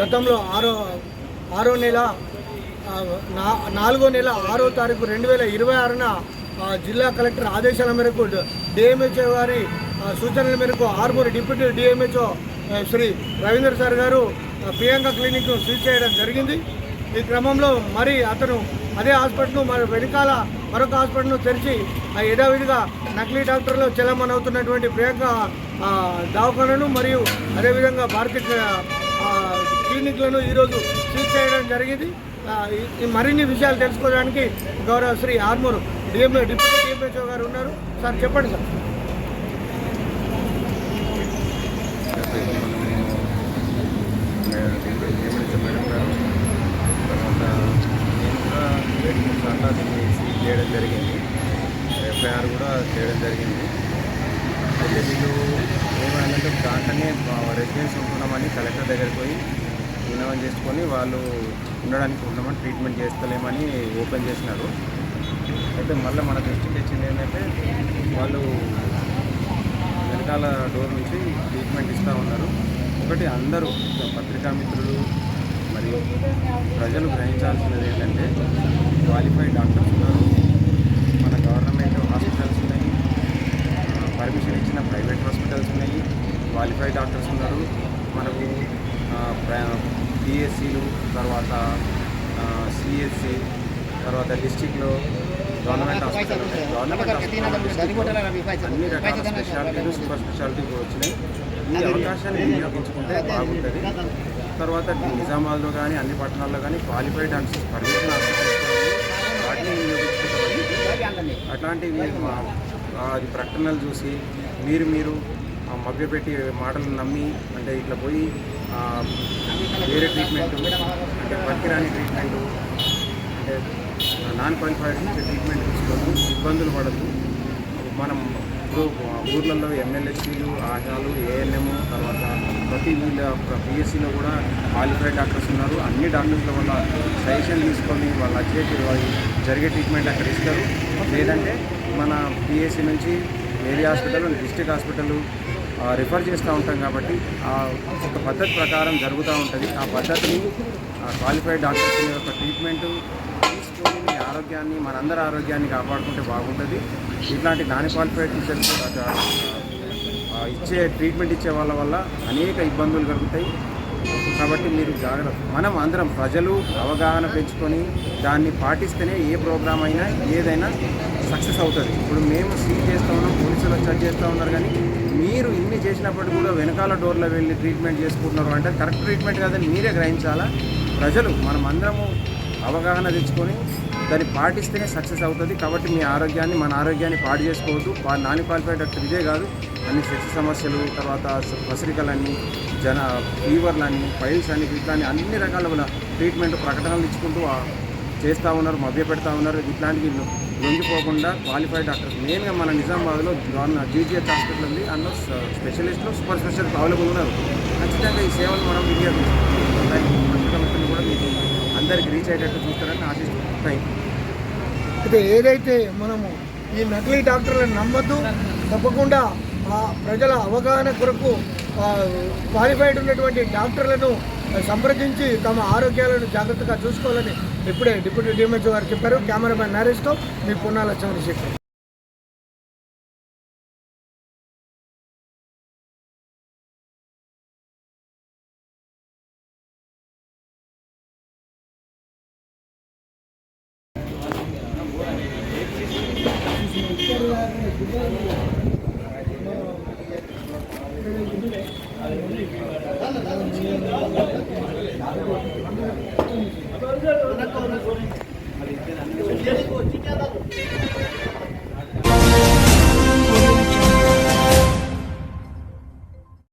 గతంలో ఆరో నెల 4వ నెల 6వ తారీఖు 2026న జిల్లా కలెక్టర్ ఆదేశాల మేరకు డిఎంహెచ్ఓ గారి సూచనల మేరకు Armoor deputy DMHO Shri Ravinder sir గారు ప్రియాంక క్లినిక్ సీజ్ చేయడం జరిగింది. ఈ క్రమంలో మరి అతను అదే హాస్పిటల్ను మరి వెనకాల మరొక హాస్పిటల్ను తెరిచి యథావిధిగా నకిలీ డాక్టర్లు చెలమనవుతున్నటువంటి ప్రియాంక దవాఖానను మరియు అదేవిధంగా భారతీయ క్లినిక్లను ఈరోజు సీజ్ చేయడం జరిగింది. మరిన్ని విషయాలు తెలుసుకోవడానికి గౌరవ శ్రీ ఆర్మూరు డిప్యూటీ డిఎంహెచ్ఓ గారు ఉన్నారు. సార్ చెప్పండి సార్. సీజ్ చేయడం జరిగింది, ఎఫ్ఐఆర్ కూడా చేయడం జరిగింది. అయితే వీళ్ళు ఏమైందంటే దాంట్లోనే రెసిడెన్స్ ఉంటున్నామని కలెక్టర్ దగ్గరికి పోయి విన్నవం చేసుకొని వాళ్ళు ఉండమని ట్రీట్మెంట్ చేస్తలేమని ఓపెన్ చేసినారు. అయితే మళ్ళీ మన దృష్టికి వచ్చింది ఏంటంటే వాళ్ళు వెనకాల డోర్ నుంచి ట్రీట్మెంట్ ఇస్తూ ఉన్నారు. ఒకటి అందరూ పత్రికా మిత్రులు మరియు ప్రజలు గ్రహించాల్సినది ఏంటంటే క్వాలిఫైడ్ డాక్టర్స్ ఉన్నారు, మన గవర్నమెంట్ హాస్పిటల్స్ ఉన్నాయి, పర్మిషన్ ఇచ్చిన ప్రైవేట్ హాస్పిటల్స్ ఉన్నాయి, క్వాలిఫైడ్ డాక్టర్స్ ఉన్నారు. మనకు పిఎస్సీలు, తర్వాత సిఎస్సి, తర్వాత డిస్టిక్లో గవర్నమెంట్ హాస్పిటల్ అన్ని రకాల స్పెషాలిటీలు సూపర్ స్పెషాలిటీ కూడా వచ్చినాయి. ఈ అవకాశాన్ని వినియోగించుకుంటే బాగుంటుంది. తర్వాత నిజామాబాద్లో కానీ అన్ని పట్టణాల్లో కానీ క్వాలిఫైడ్ డాక్టర్స్ పర్మిషన్ హాస్పిటల్స్ వాటిని వినియోగించుకుంటామని అట్లాంటివి అది ప్రకటనలు చూసి మీరు మభ్యపెట్టి మాటలు నమ్మి అంటే ఇట్లా పోయి వేరే ట్రీట్మెంటు అంటే పనికిరాని ట్రీట్మెంటు అంటే నాన్ క్వాలిఫైడ్ ట్రీట్మెంట్ తీసుకొని ఇబ్బందులు పడద్దు. మనం ఇప్పుడు ఊర్లలో ఎమ్మెల్యేసీలు, ఆశాలు, ఏఎన్ఎం, తర్వాత ప్రతి వీళ్ళ పిఎస్సీలో కూడా క్వాలిఫైడ్ డాక్టర్స్ ఉన్నారు. అన్ని డాక్టర్స్ల వల్ల సజెషన్ తీసుకొని వాళ్ళు జరిగే ట్రీట్మెంట్ అక్కడ ఇస్తారు. లేదంటే మన పిఎస్సీ నుంచి area hospital, district hospital refer చేస్తూ ఉంటాం. కాబట్టి ఒక పద్ధతి ప్రకారం జరుగుతూ ఉంటుంది. ఆ పద్ధతిని క్వాలిఫైడ్ డాక్టర్స్ యొక్క ట్రీట్మెంట్ తీసుకొని మీ ఆరోగ్యాన్ని, మనందరి ఆరోగ్యాన్ని కాపాడుకుంటే బాగుంటుంది. ఇట్లాంటి నాన్ క్వాలిఫైడ్ టీచర్స్ ట్రీట్మెంట్ ఇచ్చే వాళ్ళ వల్ల అనేక ఇబ్బందులు కలుగుతాయి. కాబట్టి మీరు జాగ్రత్త, మనం అందరం ప్రజలు అవగాహన పెంచుకొని దాన్ని పాటిస్తేనే ఏ ప్రోగ్రామ్ అయినా ఏదైనా సక్సెస్ అవుతుంది. ఇప్పుడు మేము సీజ్ చేస్తూ ఉన్నాం, పోలీసులు వచ్చి చేస్తూ ఉన్నారు, కానీ మీరు ఇన్ని చేసినప్పటికీ కూడా వెనకాల డోర్లో వెళ్ళి ట్రీట్మెంట్ చేసుకుంటున్నారు అంటే కరెక్ట్ ట్రీట్మెంట్ కాదని మీరే గ్రహించాలా. ప్రజలు మనం అందరము అవగాహన తెచ్చుకొని దాన్ని పాటిస్తేనే సక్సెస్ అవుతుంది. కాబట్టి మీ ఆరోగ్యాన్ని, మన ఆరోగ్యాన్ని పాడు చేసుకోవద్దు. నాన్ క్వాలిఫైడ్ డాక్టర్ ఇదే కాదు, అన్ని సెక్స్ సమస్యలు, తర్వాత పసిరికలని, ఫీవర్లని, ఫైల్స్ అని, ఇట్లాంటి అన్ని రకాల ట్రీట్మెంట్ ప్రకటనలు ఇచ్చుకుంటూ చేస్తూ ఉన్నారు, మభ్యపెడతా ఉన్నారు. ఇట్లాంటివి లొంగిపోకుండా క్వాలిఫైడ్ డాక్టర్స్ మెయిన్గా మన నిజామాబాద్లో జీజీహెచ్ హాస్పిటల్ ఉంది, అందులో స్పెషలిస్టులు, సూపర్ స్పెషలిస్ట్ అవైలబుల్ ఉన్నారు. ఖచ్చితంగా ఈ సేవలు మనం వినియోగించుకుంటాం కూడా మీకు అందరికి రీచ్ అయ్యేటట్టు చూస్తారని ఆశిస్తున్నాయి. అయితే ఏదైతే మనము ఈ నకిలీ డాక్టర్లను నమ్మద్దు, తప్పకుండా ప్రజల అవగాహన కొరకు క్వాలిఫైడ్ ఉన్నటువంటి డాక్టర్లను సంప్రదించి తమ ఆరోగ్యాలను జాగ్రత్తగా చూసుకోవాలని ఇప్పుడే డిప్యూటీ డిఎంహెచ్ఓ గారు చెప్పారు. కెమెరామెన్ నరేష్తో మీ పున్నాల చంద్రశేఖర్. అది